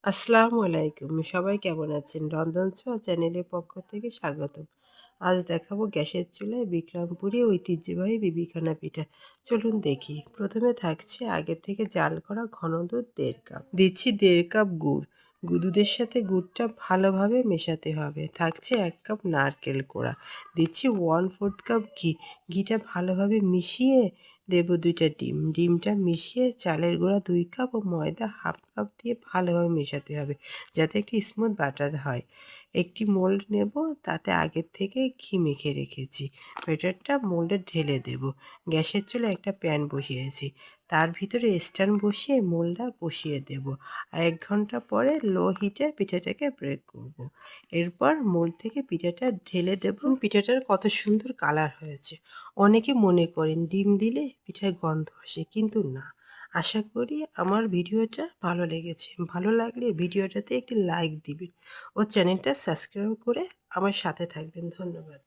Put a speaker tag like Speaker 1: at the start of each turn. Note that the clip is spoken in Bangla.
Speaker 1: আসসালামু আলাইকুম। সবাই কেমন আছেন? রন্ধন ছোঁয়া চ্যানেলের পক্ষ থেকে স্বাগতম। আজ দেখাবো গ্যাসের চুলায় বিক্রমপুরী ঐতিহ্যবাহী বিবিখানা পিঠা। চলুন দেখি। প্রথমে থাকছে আগে থেকে জাল করা ঘন দুধ ১.৫ কাপ। দিচ্ছি ১.৫ কাপ গুড়। দুধের সাথে গুড়টা ভালোভাবে মেশাতে হবে। থাকছে ১ কাপ নারকেল কোড়া। দিচ্ছি 1/4 কাপ ঘি। ঘিটা ভালোভাবে মিশিয়ে দেব ২টা ডিম। ডিমটা মিশিয়ে চালের গুঁড়া ২ কাপ ও ময়দা 1/2 কাপ দিয়ে ভালোভাবে মেশাতে হবে যাতে একটি স্মুথ ব্যাটার হয়। একটি মোল্ড নেব, তাতে আগের থেকে ঘি মেখে রেখেছি। ব্যাটারটা মোল্ডে ঢেলে দেব। গ্যাসের চুলায় একটা প্যান বসিয়েছি। তার ভিতরে স্ট্যান্ড বসিয়ে মোল্ডটা বসিয়ে দেব। আর ১ ঘন্টা পরে লো হিটে পিঠাটাকে ব্রেক করব। এরপর মোল্ড থেকে পিঠাটা ঢেলে দেব। পিঠাটার কত সুন্দর কালার হয়েছে। অনেকে মনে করেন ডিম দিলে পিঠায় গন্ধ আসে, কিন্তু না। আশা করি আমার ভিডিওটা ভালো লেগেছে। ভালো লাগলে ভিডিওটাতে একটি লাইক দিবেন ও চ্যানেলটা সাবস্ক্রাইব করে আমার সাথে থাকবেন। ধন্যবাদ।